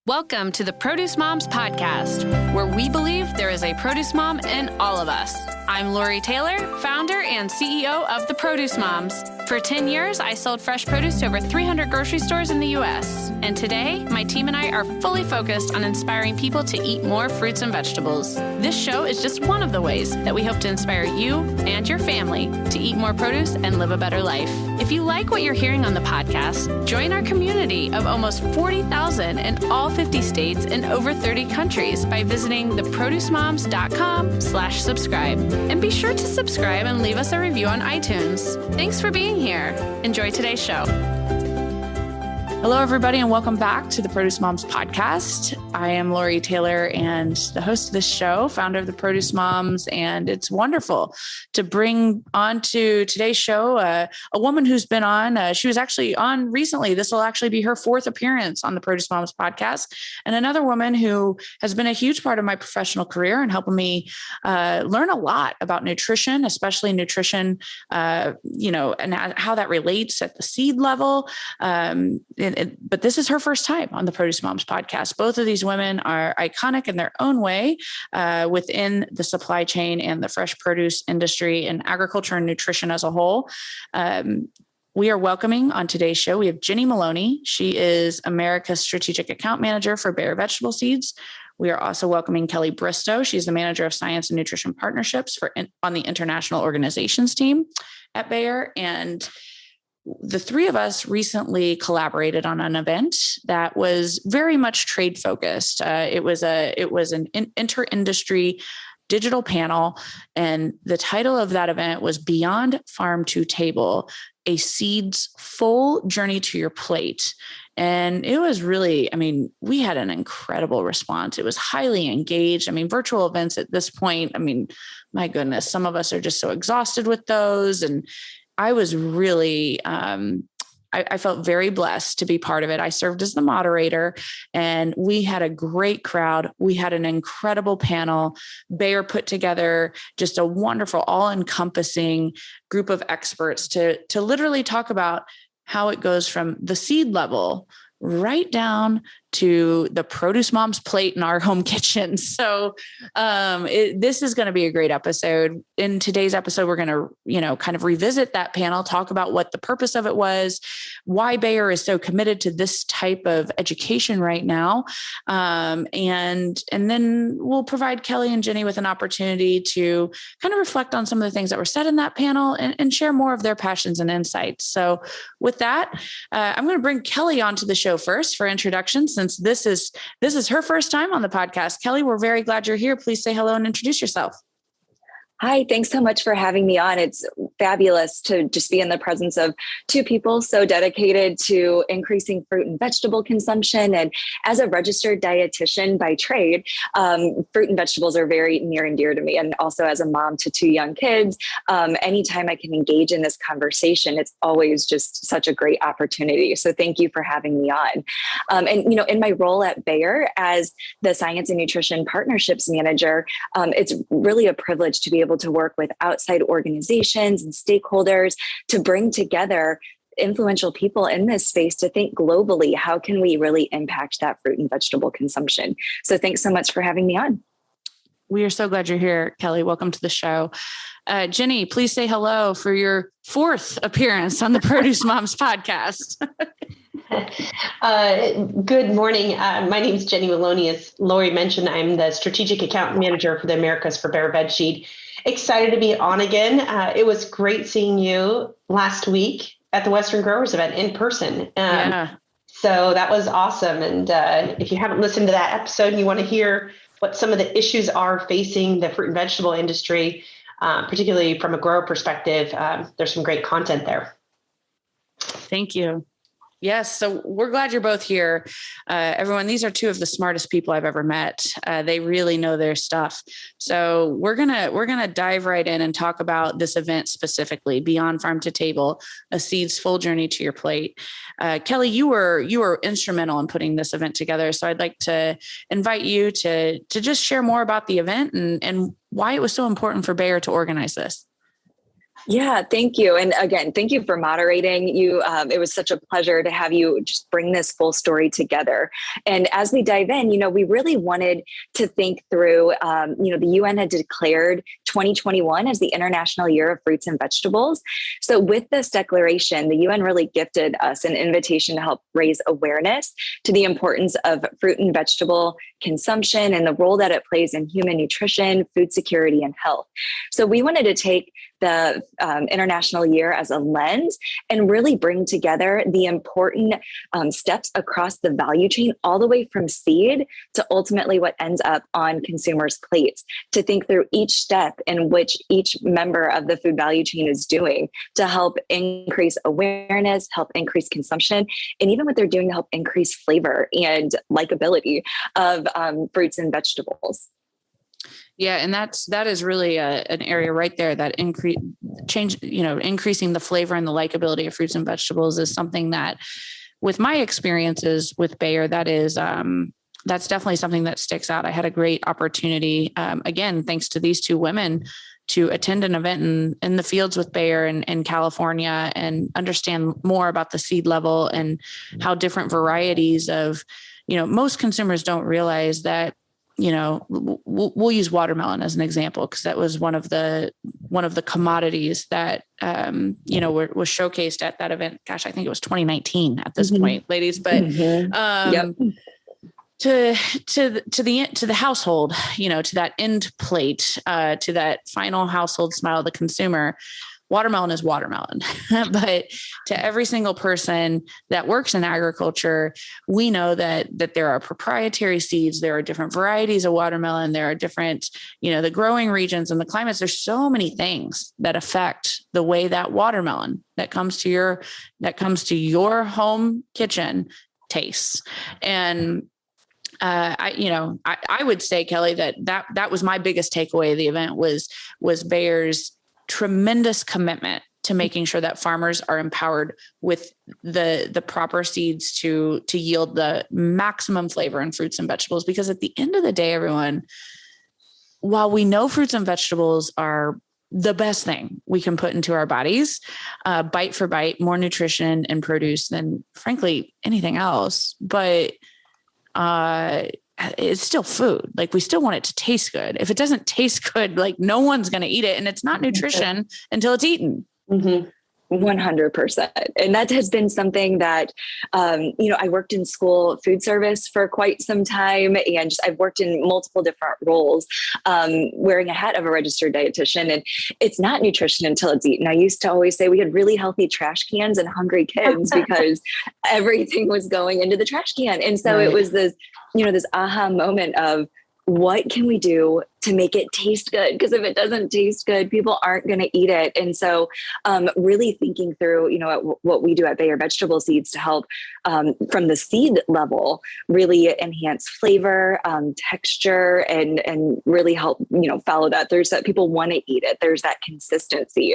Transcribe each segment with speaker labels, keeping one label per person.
Speaker 1: Welcome to the Produce Moms Podcast, where we believe there is a produce mom in all of us. I'm Lori Taylor, founder and CEO of the Produce Moms. For 10 years, I sold fresh produce to over 300 grocery stores in the U.S. And today, my team and I are fully focused on inspiring people to eat more fruits and vegetables. This show is just one of the ways that we hope to inspire you and your family to eat more produce and live a better life. If you like what you're hearing on the podcast, join our community of almost 40,000 in all 50 states and over 30 countries by visiting theproducemoms.com/subscribe. And be sure to subscribe and leave us a review on iTunes. Thanks for being here. Enjoy today's show. Hello, everybody, and welcome back to the Produce Moms Podcast. I am Lori Taylor and the host of this show, founder of the Produce Moms, and it's wonderful to bring on to today's show a woman who's been on. She was actually on recently. This will actually be her fourth appearance on the Produce Moms Podcast, and another woman who has been a huge part of my professional career and helping me learn a lot about nutrition, especially nutrition, and how that relates at the seed level. But this is her first time on the Produce Moms Podcast. Both of these women are iconic in their own way within the supply chain and the fresh produce industry and agriculture and nutrition as a whole. We are welcoming on today's show, we have Jana Maloney. She is America's Strategic Account Manager for Bayer Vegetable Seeds. We are also welcoming Kelly Bristow. She's the Manager of Science and Nutrition Partnerships on the International Organizations team at Bayer. And the three of us recently collaborated on an event that was very much trade focused. It was an inter-industry digital panel, and the title of that event was Beyond Farm to Table: A Seed's Full Journey to Your Plate. And it was really, we had an incredible response. It was highly engaged. Virtual events at this point, my goodness, some of us are just so exhausted with those. And I was really, I felt very blessed to be part of it. I served as the moderator and we had a great crowd. We had an incredible panel. Bayer put together just a wonderful, all-encompassing group of experts to literally talk about how it goes from the seed level right down to the produce mom's plate in our home kitchen. So this is going to be a great episode. In today's episode, we're going to, kind of revisit that panel, talk about what the purpose of it was, why Bayer is so committed to this type of education right now. And then we'll provide Kelly and Jenny with an opportunity to kind of reflect on some of the things that were said in that panel and share more of their passions and insights. So with that, I'm going to bring Kelly onto the show first for introduction, since this is her first time on the podcast. Kelly, we're very glad you're here. Please say hello and introduce yourself.
Speaker 2: Hi, thanks so much for having me on. It's fabulous to just be in the presence of two people so dedicated to increasing fruit and vegetable consumption. And as a registered dietitian by trade, fruit and vegetables are very near and dear to me. And also as a mom to two young kids, anytime I can engage in this conversation, it's always just such a great opportunity. So thank you for having me on. In my role at Bayer as the Science and Nutrition Partnerships Manager, it's really a privilege to be able to work with outside organizations and stakeholders to bring together influential people in this space to think globally, how can we really impact that fruit and vegetable consumption? So thanks so much for having me on.
Speaker 1: We are so glad you're here, Kelly. Welcome to the show. Jenny, please say hello for your fourth appearance on the Produce Moms Podcast.
Speaker 3: Good morning. My name is Jana Maloney. As Lori mentioned, I'm the Strategic Account Manager for the Americas for Bayer Veg Seed. Excited to be on again. It was great seeing you last week at the Western Growers event in person. So that was awesome. And if you haven't listened to that episode and you want to hear what some of the issues are facing the fruit and vegetable industry, particularly from a grower perspective, there's some great content there.
Speaker 1: Thank you. Yes. So we're glad you're both here. Everyone, these are two of the smartest people I've ever met. They really know their stuff. So we're going to dive right in and talk about this event specifically, Beyond Farm to Table, a seed's full journey to your plate. Kelly, you were instrumental in putting this event together. So I'd like to invite you to just share more about the event and why it was so important for Bayer to organize this.
Speaker 2: Yeah, thank you. And again, thank you for moderating. It was such a pleasure to have you just bring this full story together. And as we dive in, we really wanted to think through, the UN had declared 2021 as the International Year of Fruits and Vegetables. So with this declaration, the UN really gifted us an invitation to help raise awareness to the importance of fruit and vegetable consumption and the role that it plays in human nutrition, food security, and health. So we wanted to take the International Year as a lens and really bring together the important steps across the value chain, all the way from seed to ultimately what ends up on consumers' plates, to think through each step in which each member of the food value chain is doing to help increase awareness, help increase consumption, and even what they're doing to help increase flavor and likability of fruits and vegetables.
Speaker 1: Yeah, and that is really an area right there that increasing the flavor and the likability of fruits and vegetables is something that, with my experiences with Bayer, that's definitely something that sticks out. I had a great opportunity, again, thanks to these two women, to attend an event in the fields with Bayer in California and understand more about the seed level and how different varieties of, most consumers don't realize that. We'll use watermelon as an example, because that was one of the commodities that, was showcased at that event. Gosh, I think it was 2019 at this point, ladies, but,
Speaker 2: Yep.
Speaker 1: to the household, to that end plate, to that final household smile of the consumer, watermelon is watermelon. But to every single person that works in agriculture, we know that there are proprietary seeds, there are different varieties of watermelon, there are different, the growing regions and the climates. There's so many things that affect the way that watermelon that comes to your home kitchen tastes. And I would say, Kelly, that was my biggest takeaway of the event was Bayer's tremendous commitment to making sure that farmers are empowered with the proper seeds to yield the maximum flavor in fruits and vegetables. Because at the end of the day, everyone, while we know fruits and vegetables are the best thing we can put into our bodies, bite for bite, more nutrition and produce than frankly anything else, but it's still food. Like, we still want it to taste good. If it doesn't taste good, like, no one's going to eat it, and it's not nutrition until it's eaten.
Speaker 2: Mm-hmm. 100%. And that has been something that, I worked in school food service for quite some time, and I've worked in multiple different roles, wearing a hat of a registered dietitian. And it's not nutrition until it's eaten. I used to always say we had really healthy trash cans and hungry kids because everything was going into the trash can. And so It was this, this aha moment of, what can we do to make it taste good? Because if it doesn't taste good, people aren't going to eat it. And so really thinking through, what we do at Bayer Vegetable Seeds to help from the seed level, really enhance flavor, texture, and really help, follow that through so that people want to eat it. There's that consistency.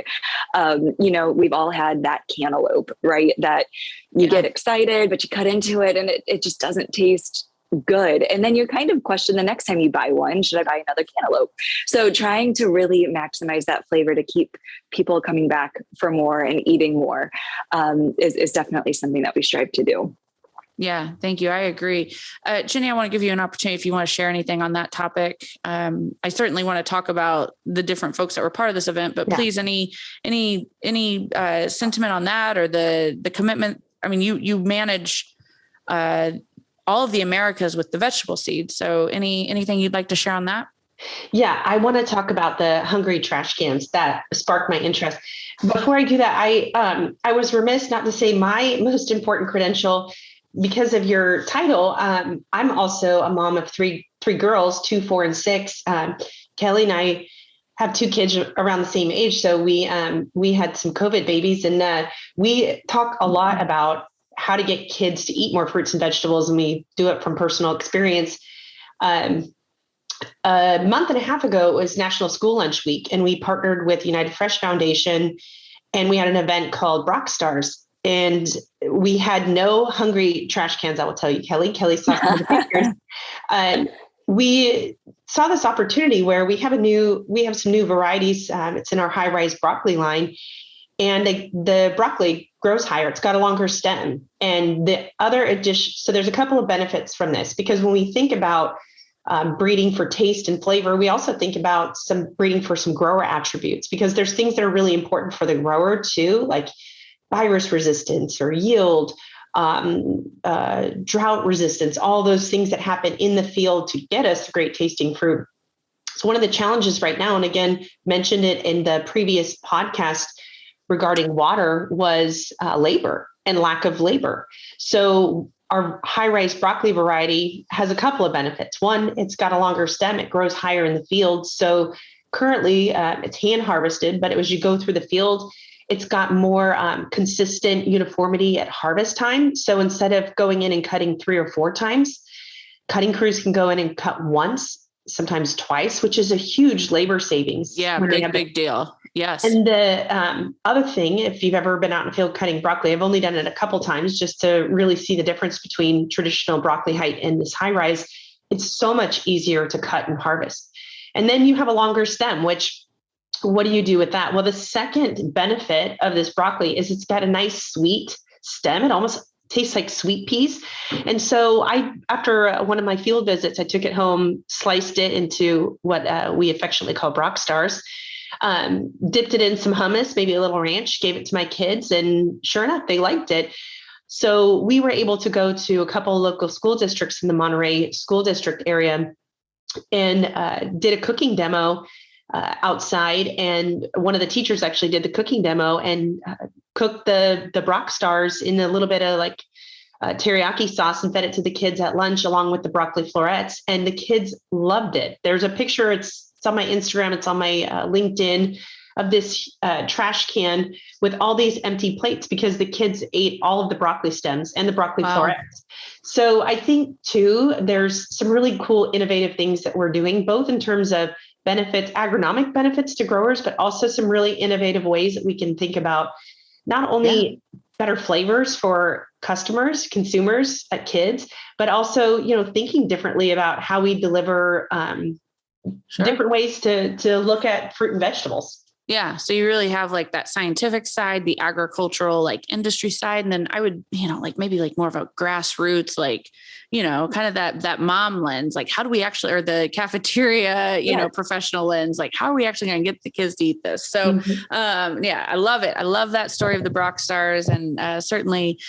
Speaker 2: We've all had that cantaloupe, right? That you get excited, but you cut into it and it just doesn't taste good. And then you kind of question the next time you buy one, should I buy another cantaloupe? So trying to really maximize that flavor to keep people coming back for more and eating more is definitely something that we strive to do.
Speaker 1: Yeah, thank you. I agree. Jenny, I want to give you an opportunity if you want to share anything on that topic. I certainly want to talk about the different folks that were part of this event, but please, any sentiment on that or the commitment? I mean, you manage all of the Americas with the vegetable seeds. So anything you'd like to share on that?
Speaker 3: Yeah, I want to talk about the hungry trash cans that sparked my interest. Before I do that, I was remiss not to say my most important credential because of your title. I'm also a mom of three girls, 2, 4, and 6. Kelly and I have 2 kids around the same age. So we had some COVID babies, and we talk a lot about how to get kids to eat more fruits and vegetables. And we do it from personal experience. A month and a half ago, it was National School Lunch Week, and we partnered with United Fresh Foundation, and we had an event called Rock Stars. And we had no hungry trash cans, I will tell you, Kelly. Kelly saw some of the pictures. we saw this opportunity where we have some new varieties. It's in our high-rise broccoli line, and the broccoli grows higher. It's got a longer stem. And the other addition, so there's a couple of benefits from this, because when we think about breeding for taste and flavor, we also think about some breeding for some grower attributes, because there's things that are really important for the grower too, like virus resistance or yield, drought resistance, all those things that happen in the field to get us great tasting fruit. So one of the challenges right now, and again, mentioned it in the previous podcast regarding water, was labor and lack of labor. So our high-rise broccoli variety has a couple of benefits. One, it's got a longer stem. It grows higher in the field. So currently it's hand harvested, but as you go through the field, it's got more consistent uniformity at harvest time. So instead of going in and cutting 3 or 4 times, cutting crews can go in and cut once, sometimes twice, which is a huge labor savings.
Speaker 1: Yeah, big deal. Yes.
Speaker 3: And the other thing, if you've ever been out in the field cutting broccoli, I've only done it a couple times just to really see the difference between traditional broccoli height and this high rise. It's so much easier to cut and harvest. And then you have a longer stem, which, what do you do with that? Well, the second benefit of this broccoli is it's got a nice sweet stem. It almost tastes like sweet peas. And so after one of my field visits, I took it home, sliced it into what we affectionately call Brock stars, dipped it in some hummus, maybe a little ranch, gave it to my kids, and sure enough, they liked it. So we were able to go to a couple of local school districts in the Monterey School District area and did a cooking demo outside. And one of the teachers actually did the cooking demo and cooked the Brock stars in a little bit of like teriyaki sauce and fed it to the kids at lunch along with the broccoli florets. And the kids loved it. There's a picture, it's on my Instagram, it's on my LinkedIn, of this trash can with all these empty plates because the kids ate all of the broccoli stems and the broccoli florets. So I think too, there's some really cool, innovative things that we're doing, both in terms of benefits, agronomic benefits to growers, but also some really innovative ways that we can think about not only better flavors for customers, consumers, kids, but also, thinking differently about how we deliver different ways to look at fruit and vegetables.
Speaker 1: Yeah. So you really have like that scientific side, the agricultural, like industry side. And then I would, maybe more of a grassroots, kind of that mom lens, like how do we actually, or the cafeteria, professional lens, like how are we actually going to get the kids to eat this? So, I love it. I love that story of the Brock stars, and certainly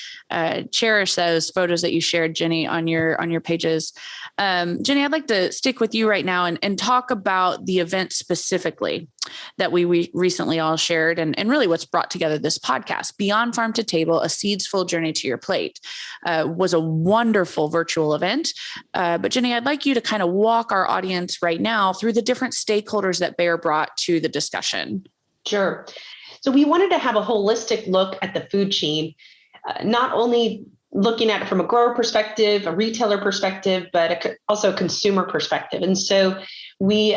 Speaker 1: cherish those photos that you shared, Jenny, on your pages. Jenny, I'd like to stick with you right now and talk about the event specifically that we recently all shared, and really what's brought together this podcast. Beyond Farm to Table, a seeds full journey to your plate, was a wonderful virtual event. But Jenny, I'd like you to kind of walk our audience right now through the different stakeholders that Bayer brought to the discussion.
Speaker 3: Sure. So we wanted to have a holistic look at the food chain, not only looking at it from a grower perspective, a retailer perspective, but also a consumer perspective. And so we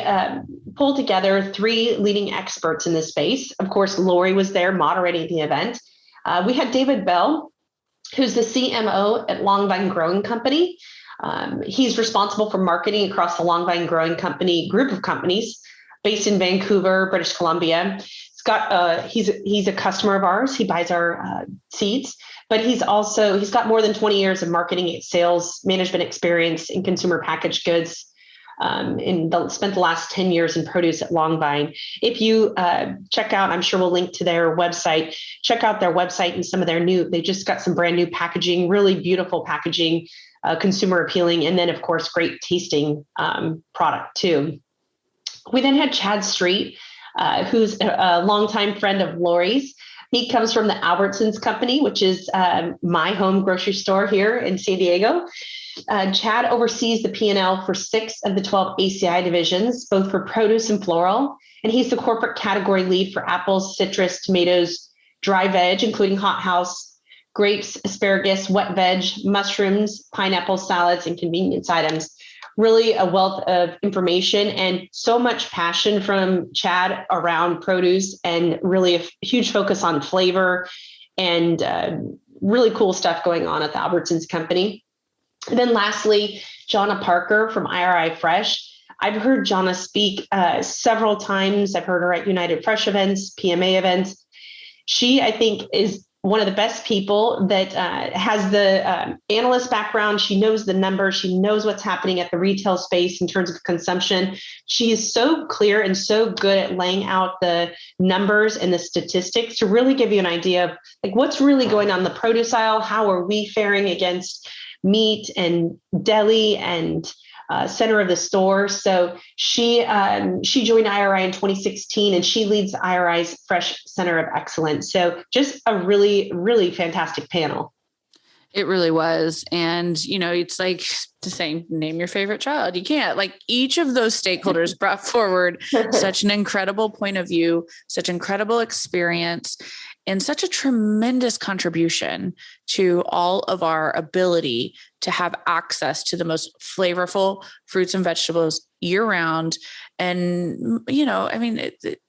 Speaker 3: pulled together 3 leading experts in this space. Of course, Lori was there moderating the event. We had David Bell, who's the CMO at Longvine Growing Company. He's responsible for marketing across the Longvine Growing Company group of companies based in Vancouver, British Columbia. He's a customer of ours. He buys our seeds, but he's got more than 20 years of marketing, sales, management experience in consumer packaged goods. Spent the last 10 years in produce at Longvine. If you check out, I'm sure we'll link to their website, check out their website and some of they just got some brand new packaging, really beautiful packaging, consumer appealing, and then of course, great tasting product too. We then had Chad Street, who's a longtime friend of Lori's. He comes from the Albertsons company, which is my home grocery store here in San Diego. Chad oversees the P&L for 6 of the 12 ACI divisions, both for produce and floral. And he's the corporate category lead for apples, citrus, tomatoes, dry veg, including hothouse, grapes, asparagus, wet veg, mushrooms, pineapple salads, and convenience items. Really a wealth of information and so much passion from Chad around produce, and really a huge focus on flavor and really cool stuff going on at the Albertsons company. And then lastly, Jana Parker from IRI Fresh. I've heard Jana speak several times. I've heard her at United Fresh events, PMA events. She, I think, is one of the best people that has the analyst background. She knows the numbers. She knows what's happening at the retail space in terms of consumption. She is so clear and so good at laying out the numbers and the statistics to really give you an idea of like what's really going on in the produce aisle. How are we faring against meat and deli and center of the store. So she joined IRI in 2016, and she leads IRI's Fresh Center of Excellence. So just a really, really fantastic panel.
Speaker 1: It really was. And, it's like the saying, name your favorite child. You can't. Like, each of those stakeholders brought forward such an incredible point of view, such incredible experience, and such a tremendous contribution to all of our ability to have access to the most flavorful fruits and vegetables year round. And,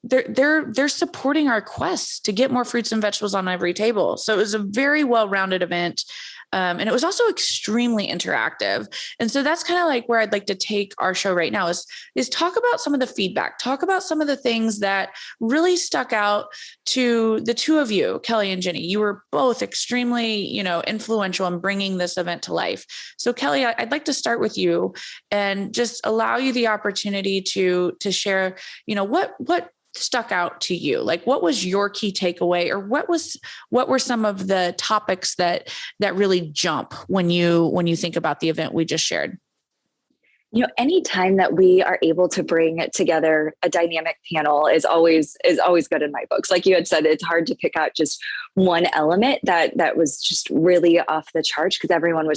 Speaker 1: they're supporting our quest to get more fruits and vegetables on every table. So it was a very well-rounded event. And it was also extremely interactive. And so that's kind of like where I'd like to take our show right now is talk about some of the feedback, talk about some of the things that really stuck out to the two of you, Kelly and Jenny. You were both extremely, influential in bringing this event to life. So Kelly, I'd like to start with you and just allow you the opportunity to share, what stuck out to you? Like, what was your key takeaway, or what were some of the topics that really jump when you think about the event we just shared?
Speaker 2: Anytime that we are able to bring together a dynamic panel is always good in my books. Like you had said, it's hard to pick out just one element that was just really off the charts because everyone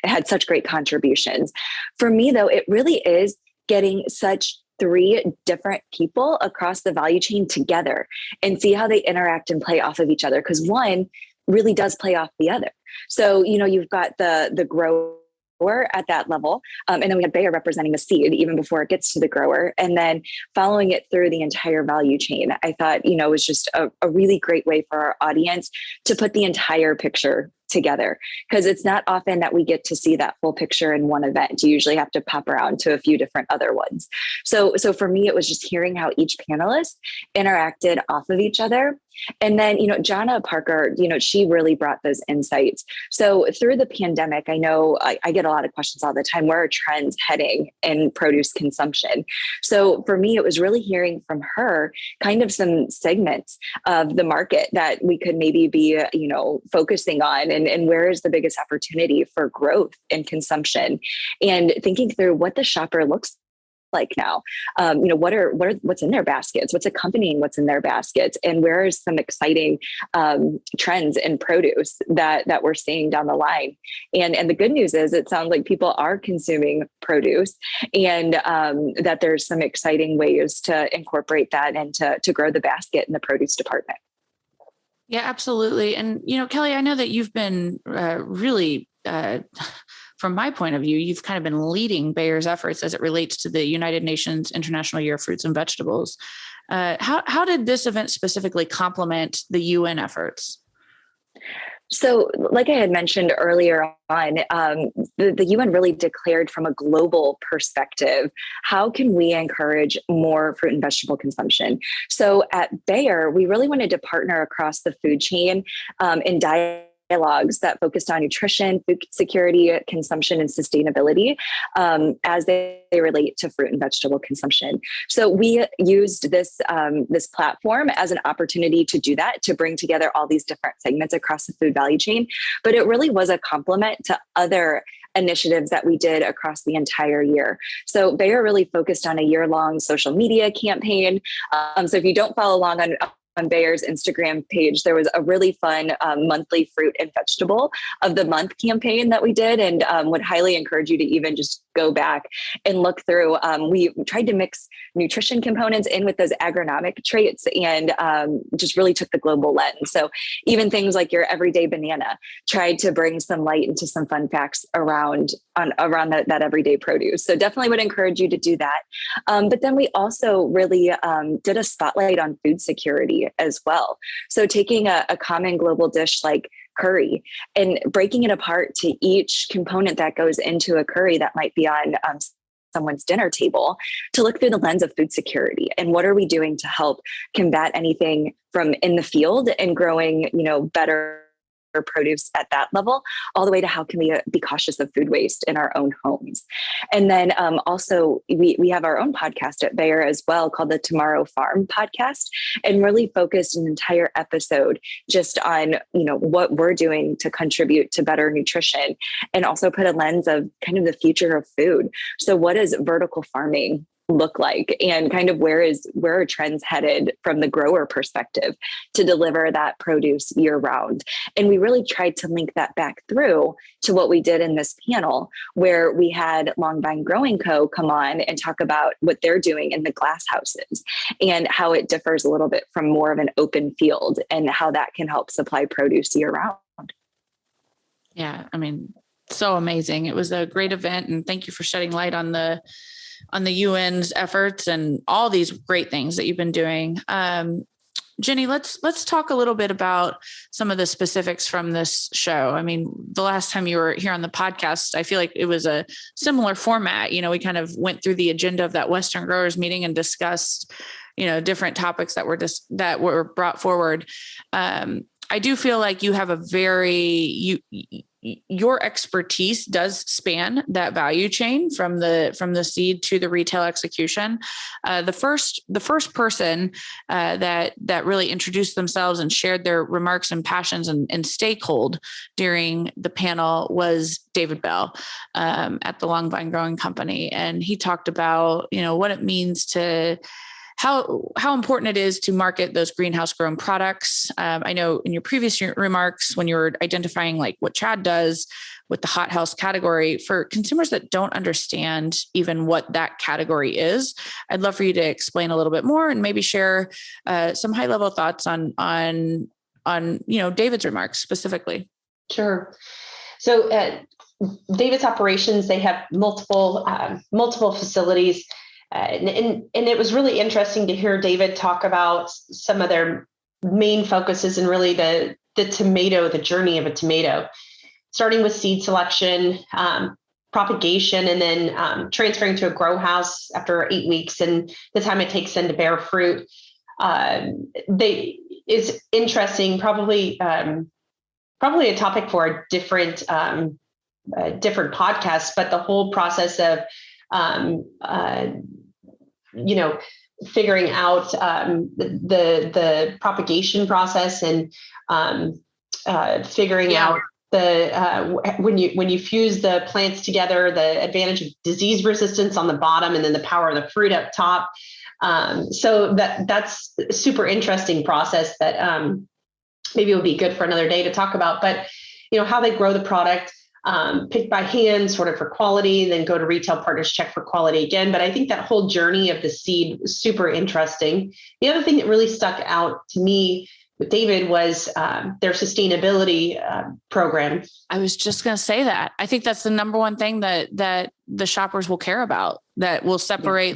Speaker 2: had such great contributions. For me, though, it really is getting such three different people across the value chain together and see how they interact and play off of each other. Because one really does play off the other. So, you've got the grower at that level. And then we had Bayer representing the seed even before it gets to the grower. And then following it through the entire value chain, I thought, it was just a really great way for our audience to put the entire picture together, because it's not often that we get to see that full picture in one event. You usually have to pop around to a few different other ones. So for me, it was just hearing how each panelist interacted off of each other. And then, Jana Parker, she really brought those insights. So through the pandemic, I know I get a lot of questions all the time. Where are trends heading in produce consumption? So for me, it was really hearing from her kind of some segments of the market that we could maybe be, focusing on, and where is the biggest opportunity for growth in consumption, and thinking through what the shopper looks like now. What's in their baskets, what's accompanying what's in their baskets, and where is some exciting trends in produce that we're seeing down the line. And the good news is it sounds like people are consuming produce, and that there's some exciting ways to incorporate that and to grow the basket in the produce department.
Speaker 1: Yeah, absolutely. And, Kelly, I know that you've been really, from my point of view, you've kind of been leading Bayer's efforts as it relates to the United Nations International Year of Fruits and Vegetables. How did this event specifically complement the UN efforts?
Speaker 2: So like I had mentioned earlier on, the UN really declared from a global perspective, how can we encourage more fruit and vegetable consumption? So at Bayer, we really wanted to partner across the food chain in dialogues that focused on nutrition, food security, consumption, and sustainability as they relate to fruit and vegetable consumption. So we used this platform as an opportunity to do that, to bring together all these different segments across the food value chain. But it really was a complement to other initiatives that we did across the entire year. So Bayer really focused on a year-long social media campaign. So if you don't follow along on Bayer's Instagram page, there was a really fun monthly fruit and vegetable of the month campaign that we did, and would highly encourage you to even just go back and look through. We tried to mix nutrition components in with those agronomic traits, and just really took the global lens. So even things like your everyday banana, tried to bring some light into some fun facts around that everyday produce. So definitely would encourage you to do that. But then we also really did a spotlight on food security as well. So taking a common global dish like curry and breaking it apart to each component that goes into a curry that might be on someone's dinner table, to look through the lens of food security and what are we doing to help combat anything from in the field and growing, better produce at that level, all the way to how can we be cautious of food waste in our own homes. And then also we have our own podcast at Bayer as well called the Tomorrow Farm podcast, and really focused an entire episode just on, what we're doing to contribute to better nutrition, and also put a lens of kind of the future of food. So what does vertical farming look like, and kind of where are trends headed from the grower perspective to deliver that produce year round? And we really tried to link that back through to what we did in this panel, where we had Long Vine Growing Co. come on and talk about what they're doing in the glass houses and how it differs a little bit from more of an open field and how that can help supply produce year round.
Speaker 1: Yeah. I mean, so amazing. It was a great event, and thank you for shedding light on the UN's efforts and all these great things that you've been doing. Jenny, let's talk a little bit about some of the specifics from this show. I mean, the last time you were here on the podcast, I feel like it was a similar format. We kind of went through the agenda of that Western Growers meeting and discussed, different topics that were brought forward. I do feel like you have your expertise does span that value chain from the seed to the retail execution. The first person that really introduced themselves and shared their remarks and passions and stakehold during the panel was David Bell at the Long Vine Growing Company, and he talked about what it means to how important it is to market those greenhouse grown products. I know in your previous remarks, when you were identifying like what Chad does with the hothouse category, for consumers that don't understand even what that category is, I'd love for you to explain a little bit more and maybe share some high level thoughts on David's remarks specifically.
Speaker 3: Sure. So David's operations, they have multiple facilities. And it was really interesting to hear David talk about some of their main focuses and really the journey of a tomato, starting with seed selection, propagation, and then transferring to a grow house after 8 weeks and the time it takes them to bear fruit. Is interesting, probably a topic for a different podcast, but the whole process of figuring out the propagation process and figuring out when you fuse the plants together, the advantage of disease resistance on the bottom and then the power of the fruit up top. So that's a super interesting process that maybe it would be good for another day to talk about. But how they grow the product, picked by hand, sorted for quality, then go to retail partners, check for quality again. But I think that whole journey of the seed was super interesting. The other thing that really stuck out to me with David was their sustainability program. I
Speaker 1: was just going to say that. I think that's the number one thing that the shoppers will care about, that will separate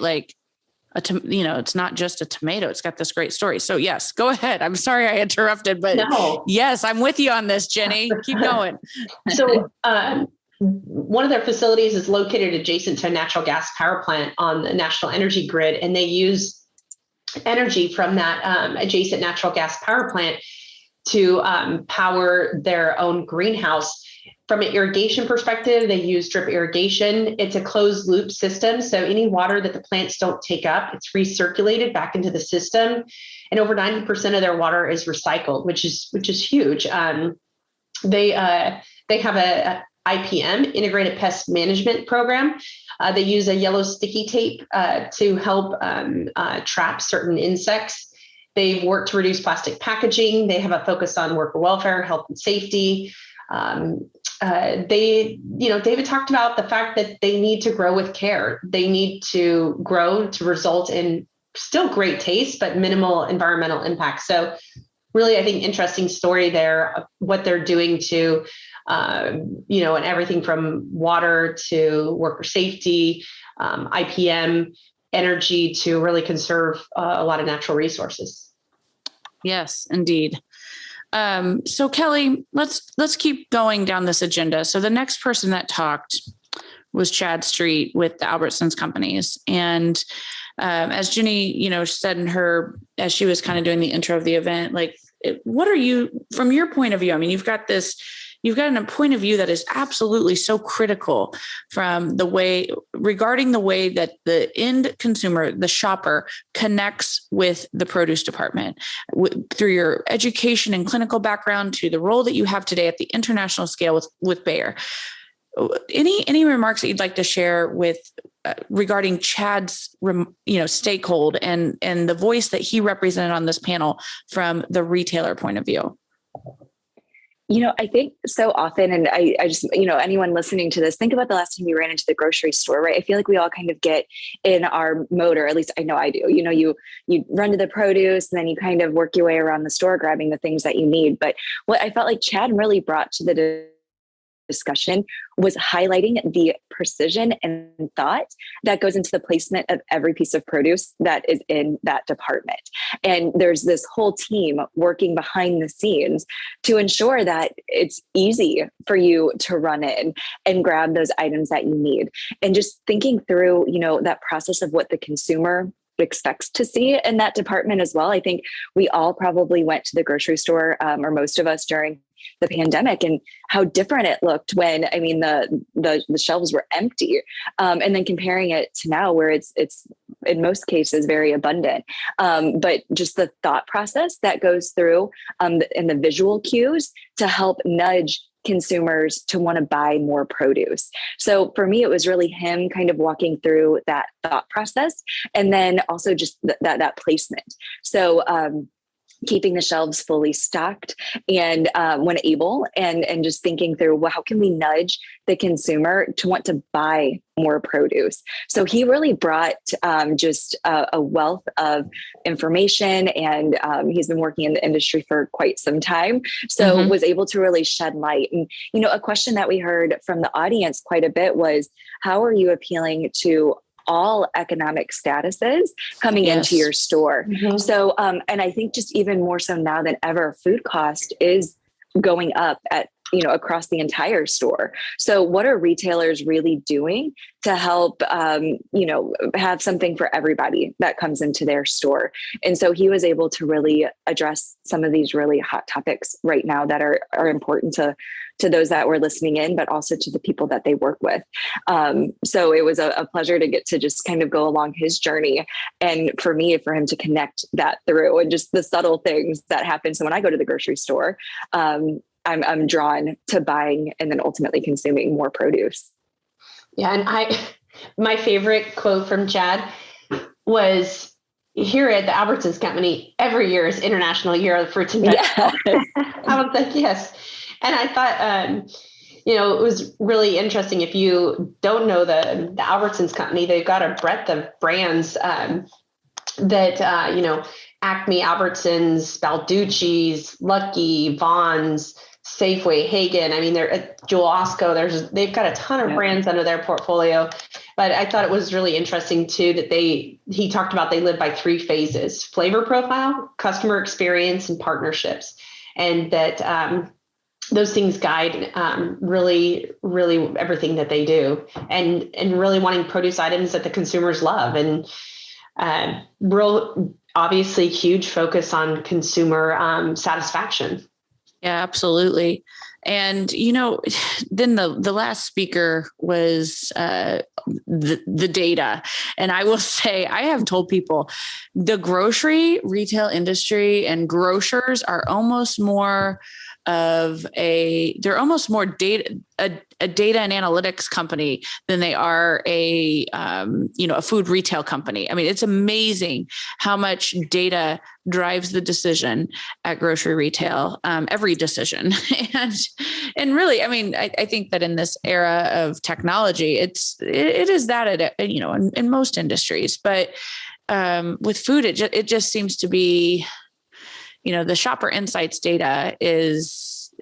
Speaker 1: it's not just a tomato. It's got this great story. So yes, go ahead. I'm sorry I interrupted, but Yes, I'm with you on this, Jenny. Keep going.
Speaker 3: So one of their facilities is located adjacent to a natural gas power plant on the national energy grid, and they use energy from that adjacent natural gas power plant to power their own greenhouse. From an irrigation perspective, they use drip irrigation. It's a closed loop system. So any water that the plants don't take up, it's recirculated back into the system. And over 90% of their water is recycled, which is huge. They have a IPM, Integrated Pest Management Program. They use a yellow sticky tape to help trap certain insects. They've worked to reduce plastic packaging. They have a focus on worker welfare, health and safety. David talked about the fact that they need to grow with care. They need to grow to result in still great taste, but minimal environmental impact. So really, I think interesting story there, what they're doing to, and everything from water to worker safety, IPM, energy to really conserve a lot of natural resources.
Speaker 1: Yes, indeed. So Kelly, let's keep going down this agenda. So the next person that talked was Chad Street with the Albertsons companies. And as Jenny, said as she was kind of doing the intro of the event, like, what are you, from your point of view? I mean, you've got a point of view that is absolutely so critical regarding the way that the end consumer, the shopper, connects with the produce department through your education and clinical background to the role that you have today at the international scale with Bayer. Any remarks that you'd like to share with regarding Chad's stakehold and the voice that he represented on this panel from the retailer point of view?
Speaker 2: I think so often, and I just, anyone listening to this, think about the last time you ran into the grocery store, right? I feel like we all kind of get in our mode, or at least I know I do. You run to the produce and then you kind of work your way around the store, grabbing the things that you need. But what I felt like Chad really brought to the discussion was highlighting the precision and thought that goes into the placement of every piece of produce that is in that department. And there's this whole team working behind the scenes to ensure that it's easy for you to run in and grab those items that you need. And just thinking through, that process of what the consumer expects to see in that department as well. I think we all probably went to the grocery store, or most of us, during the pandemic, and how different it looked when, the shelves were empty, and then comparing it to now, where it's in most cases very abundant. But just the thought process that goes through, and the visual cues to help nudge consumers to want to buy more produce. So for me, it was really him kind of walking through that thought process, and then also just that placement. So keeping the shelves fully stocked and when able, and just thinking through, well, how can we nudge the consumer to want to buy more produce? So he really brought just a wealth of information, and he's been working in the industry for quite some time. So was able to really shed light. And, a question that we heard from the audience quite a bit was, how are you appealing to all economic statuses coming into your store? So, and I think just even more so now than ever, food cost is going up at, across the entire store. So what are retailers really doing to help, have something for everybody that comes into their store? And so he was able to really address some of these really hot topics right now that are important to those that were listening in, but also to the people that they work with. So it was a pleasure to get to just kind of go along his journey. And for him to connect that through, and just the subtle things that happen. So when I go to the grocery store, I'm drawn to buying and then ultimately consuming more produce.
Speaker 3: Yeah. And my favorite quote from Chad was, here at the Albertsons company, every year is International Year of Fruits and Vegetables. Yes. I was like, yes. And I thought, it was really interesting. If you don't know the Albertsons company, they've got a breadth of brands that, Acme, Albertsons, Balducci's, Lucky, Vaughn's, Safeway, Hagen. They're Jewel Osco. They've got a ton of brands under their portfolio. But I thought it was really interesting too that he talked about they live by 3 phases: flavor profile, customer experience, and partnerships, and that those things guide really, really everything that they do, and really wanting produce items that the consumers love, and real obviously huge focus on consumer satisfaction.
Speaker 1: Yeah, absolutely. And, then the last speaker was the data. And I will say, I have told people the grocery retail industry and grocers are almost more they're almost more a data and analytics company than they are a food retail company. It's amazing how much data drives the decision at grocery retail, every decision. and really, I think that in this era of technology, it is that, in most industries, but with food, it just seems to be, the shopper insights data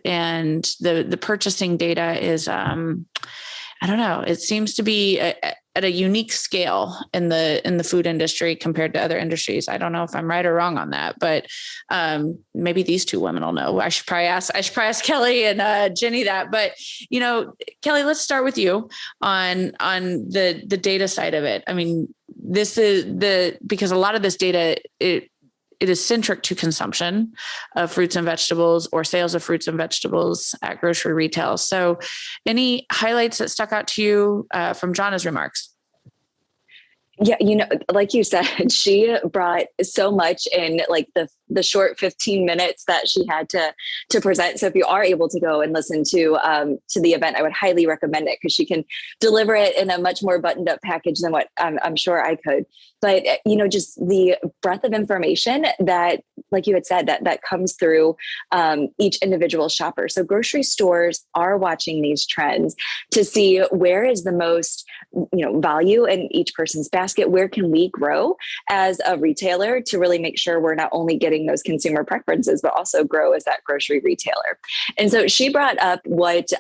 Speaker 1: and the purchasing data is, I don't know, it seems to be at a unique scale in the food industry compared to other industries. I don't know if I'm right or wrong on that, but maybe these two women will know. I should probably ask Kelly and Jenny that. But Kelly, let's start with you on the data side of it. I mean, this is because a lot of this data it is centric to consumption of fruits and vegetables or sales of fruits and vegetables at grocery retail. So any highlights that stuck out to you from Jana's remarks?
Speaker 2: Yeah, like you said, she brought so much in like the short 15 minutes that she had to present. So if you are able to go and listen to the event, I would highly recommend it because she can deliver it in a much more buttoned up package than what I'm sure I could. But, just the breadth of information that, like you had said, that comes through each individual shopper. So grocery stores are watching these trends to see where is the most, value in each person's basket. Where can we grow as a retailer to really make sure we're not only getting those consumer preferences, but also grow as that grocery retailer. And so she brought up what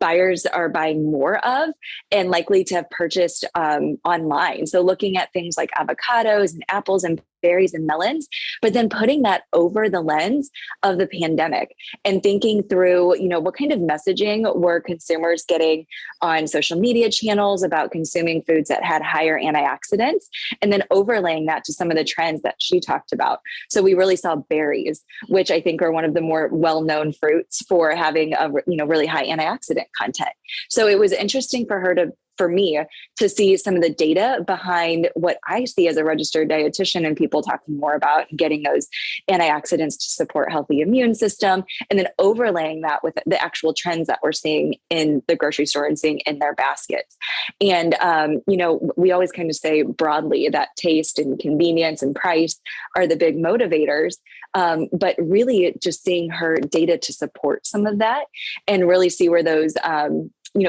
Speaker 2: buyers are buying more of and likely to have purchased online. So looking at things like avocados and apples and berries and melons, but then putting that over the lens of the pandemic and thinking through, what kind of messaging were consumers getting on social media channels about consuming foods that had higher antioxidants, and then overlaying that to some of the trends that she talked about. So we really saw berries, which I think are one of the more well-known fruits for having a really high antioxidant content. So it was interesting for me to see some of the data behind what I see as a registered dietitian and people talking more about getting those antioxidants to support healthy immune system, and then overlaying that with the actual trends that we're seeing in the grocery store and seeing in their baskets. And, we always kind of say broadly that taste and convenience and price are the big motivators. But really just seeing her data to support some of that and really see where those,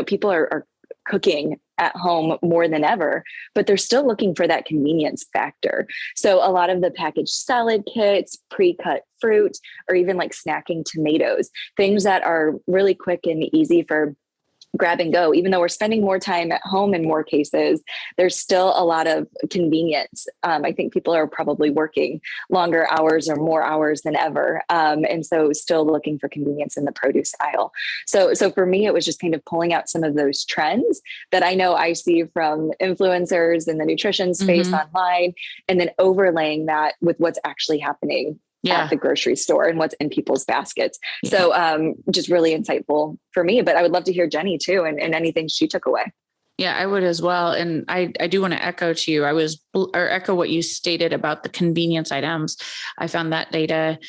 Speaker 2: people are cooking at home more than ever, but they're still looking for that convenience factor. So a lot of the packaged salad kits, pre-cut fruit, or even like snacking tomatoes, things that are really quick and easy for grab and go. Even though we're spending more time at home in more cases, there's still a lot of convenience. I think people are probably working longer hours or more hours than ever. And so still looking for convenience in the produce aisle. So for me, it was just kind of pulling out some of those trends that I know I see from influencers in the nutrition space online, and then overlaying that with what's actually happening at the grocery store and what's in people's baskets. Yeah. So just really insightful for me, but I would love to hear Jenny too, and anything she took away.
Speaker 1: Yeah, I would as well. And I do want to echo to you. Echo what you stated about the convenience items. I found that data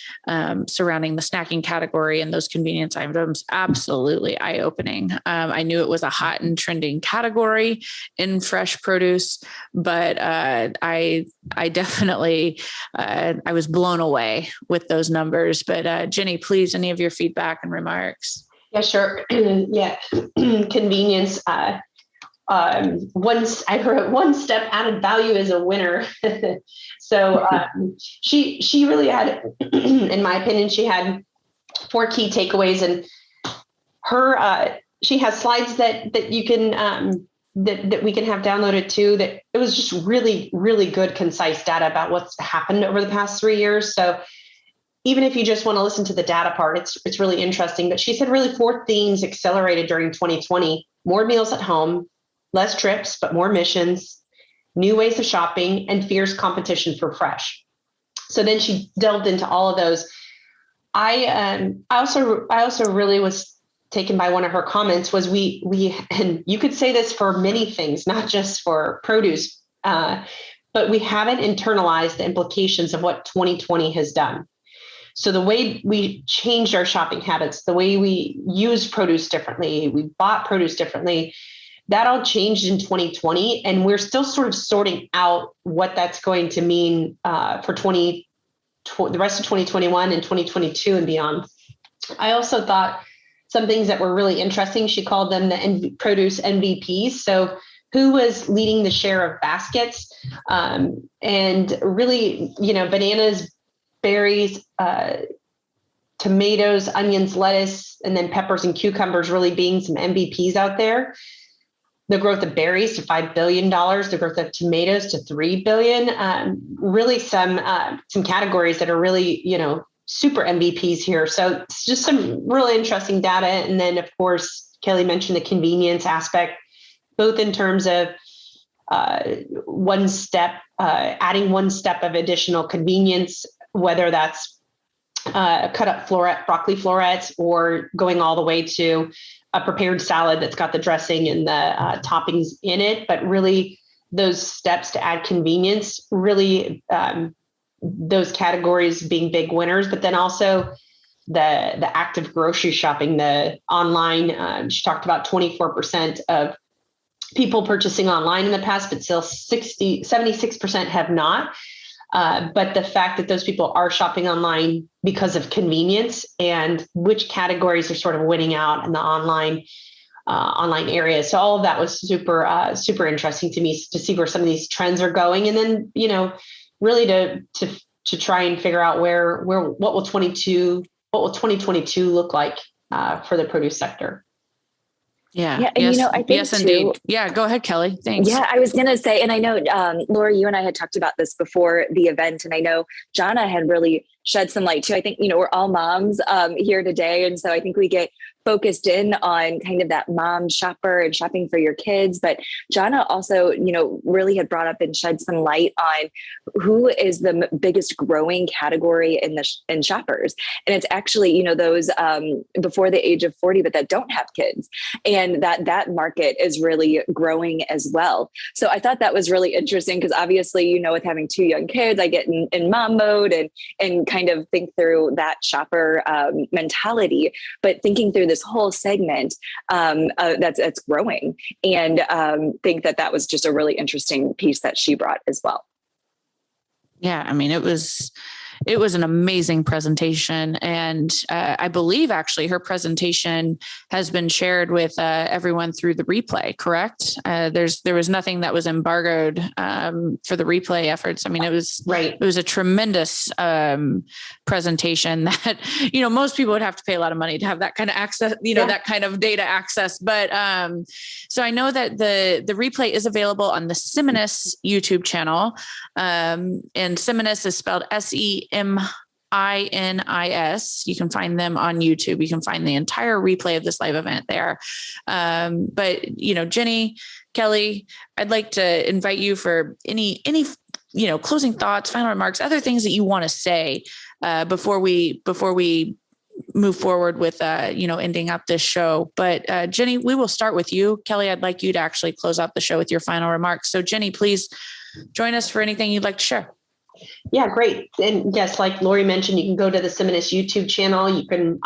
Speaker 1: surrounding the snacking category and those convenience items absolutely eye-opening. I knew it was a hot and trending category in fresh produce, but I definitely I was blown away with those numbers. But Jenny, please, any of your feedback and remarks?
Speaker 3: Yeah, sure. Yeah, convenience. Once I heard one step added value is a winner. So she really had, in my opinion, she had 4 key takeaways, and she has slides that you can that we can have downloaded too. That it was just really, really good, concise data about what's happened over the past 3 years. So even if you just want to listen to the data part, it's really interesting. But she said really 4 themes accelerated during 2020: more meals at home, less trips, but more missions, new ways of shopping, and fierce competition for fresh. So then she delved into all of those. I also really was taken by one of her comments was we, and you could say this for many things, not just for produce, but we haven't internalized the implications of what 2020 has done. So the way we changed our shopping habits, the way we use produce differently, we bought produce differently, that all changed in 2020, and we're still sort of sorting out what that's going to mean for the rest of 2021 and 2022 and beyond. I also thought some things that were really interesting. She called them the produce MVPs. So who was leading the share of baskets, and really, bananas, berries, tomatoes, onions, lettuce, and then peppers and cucumbers really being some MVPs out there. the growth of berries to $5 billion, the growth of tomatoes to $3 billion, really some categories that are really, super MVPs here. So it's just some really interesting data. And then, of course, Kelly mentioned the convenience aspect, both in terms of adding one step of additional convenience, whether that's cut up broccoli florets or going all the way to a prepared salad that's got the dressing and the toppings in it. But really those steps to add convenience, really those categories being big winners, but then also the active grocery shopping, the online, she talked about 24% of people purchasing online in the past, but still 76% have not. But the fact that those people are shopping online because of convenience and which categories are sort of winning out in the online area. So all of that was super interesting to me to see where some of these trends are going. And then, really to try and figure out what will 2022 look like for the produce sector.
Speaker 1: Yeah.
Speaker 2: Yeah. And, I think
Speaker 1: yes, indeed. Yeah. Go ahead, Kelly. Thanks.
Speaker 2: Yeah, I was going to say, and I know, Laura, you and I had talked about this before the event, and I know Jana had really shed some light too. I think, we're all moms here today. And so I think we get focused in on kind of that mom shopper and shopping for your kids. But Jana also, really had brought up and shed some light on who is the biggest growing category in shoppers. And it's actually, those before the age of 40, but that don't have kids. And that market is really growing as well. So I thought that was really interesting because obviously, with having 2 young kids, I get in mom mode and kind of think through that shopper mentality, but thinking through this whole segment that's growing, and think that was just a really interesting piece that she brought as well.
Speaker 1: Yeah, I mean, it was an amazing presentation, and I believe actually her presentation has been shared with everyone through the replay. Correct? There was nothing that was embargoed for the replay efforts. I mean, it was right. It was a tremendous presentation that most people would have to pay a lot of money to have that kind of access. That kind of data access. But so I know that the replay is available on the Simonis YouTube channel, and Simonis is spelled SEMINIS. You can find them on YouTube. You can find the entire replay of this live event there. But Jenny, Kelly, I'd like to invite you for any closing thoughts, final remarks, other things that you want to say before we move forward with ending up this show. But Jenny, we will start with you. Kelly, I'd like you to actually close out the show with your final remarks. So Jenny, please join us for anything you'd like to share.
Speaker 3: Yeah, great. And yes, like Lori mentioned, you can go to the Simonis YouTube channel. You can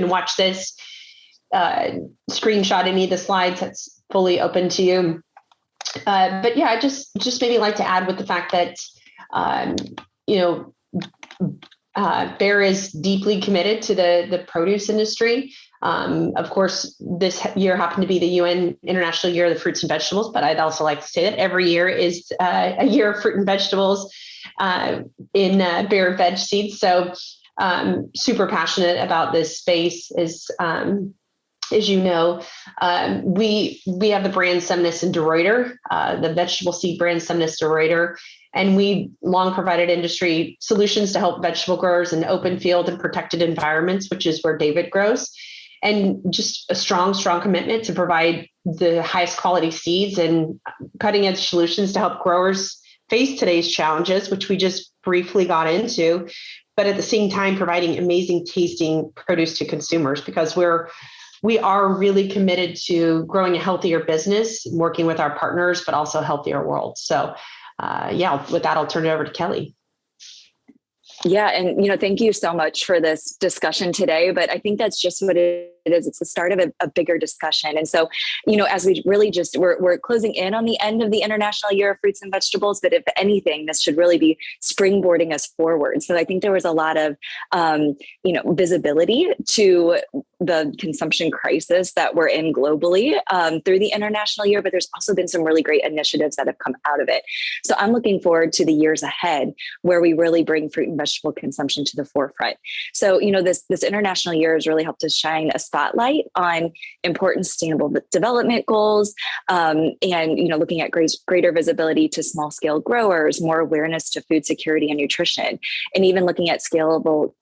Speaker 3: watch this, screenshot any of the slides. That's fully open to you. But yeah, I just maybe like to add with the fact that, Bayer is deeply committed to the produce industry. Of course, this year happened to be the UN International Year of the Fruits and Vegetables, but I'd also like to say that every year is a year of fruit and vegetables in Bayer Veg Seeds. So super passionate about this space. As you know, we have the brand Simonis and De Ruyter, the vegetable seed brand Simonis De Ruyter, and we long provided industry solutions to help vegetable growers in open field and protected environments, which is where David grows, and just a strong commitment to provide the highest quality seeds and cutting edge solutions to help growers face today's challenges, which we just briefly got into, but at the same time providing amazing tasting produce to consumers, because we are really committed to growing a healthier business, working with our partners, but also a healthier world. So with that, I'll turn it over to Kelly.
Speaker 2: Yeah. And, thank you so much for this discussion today, but I think that's just what it is. It's the start of a bigger discussion. And so, as we really we're closing in on the end of the International Year of Fruits and Vegetables, but if anything, this should really be springboarding us forward. So I think there was a lot of, visibility to the consumption crisis that we're in globally through the International Year, but there's also been some really great initiatives that have come out of it. So I'm looking forward to the years ahead where we really bring fruit and vegetable consumption to the forefront. So, this International Year has really helped us shine a spotlight on important sustainable development goals, and looking at greater visibility to small scale growers, more awareness to food security and nutrition, and even looking at scalable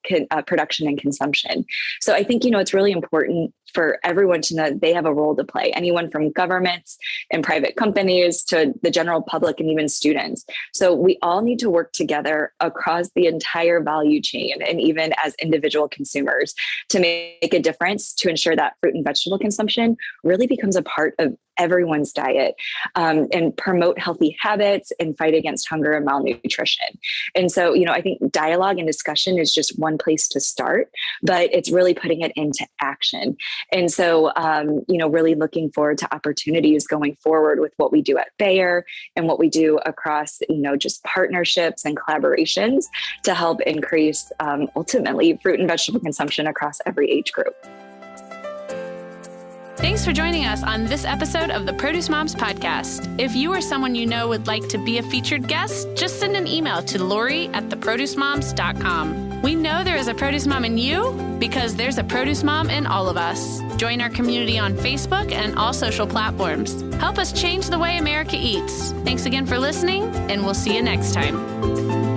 Speaker 2: production and consumption. So I think it's really important for everyone to know that they have a role to play, anyone from governments and private companies to the general public and even students. So we all need to work together across the entire value chain and even as individual consumers to make a difference to ensure that fruit and vegetable consumption really becomes a part of everyone's diet, and promote healthy habits and fight against hunger and malnutrition. And so, I think dialogue and discussion is just one place to start, but it's really putting it into action. And so, really looking forward to opportunities going forward with what we do at Bayer and what we do across, just partnerships and collaborations to help increase, ultimately, fruit and vegetable consumption across every age group.
Speaker 1: Thanks for joining us on this episode of the Produce Moms Podcast. If you or someone you know would like to be a featured guest, just send an email to Lori@theproducemoms.com. We know there is a produce mom in you because there's a produce mom in all of us. Join our community on Facebook and all social platforms. Help us change the way America eats. Thanks again for listening, and we'll see you next time.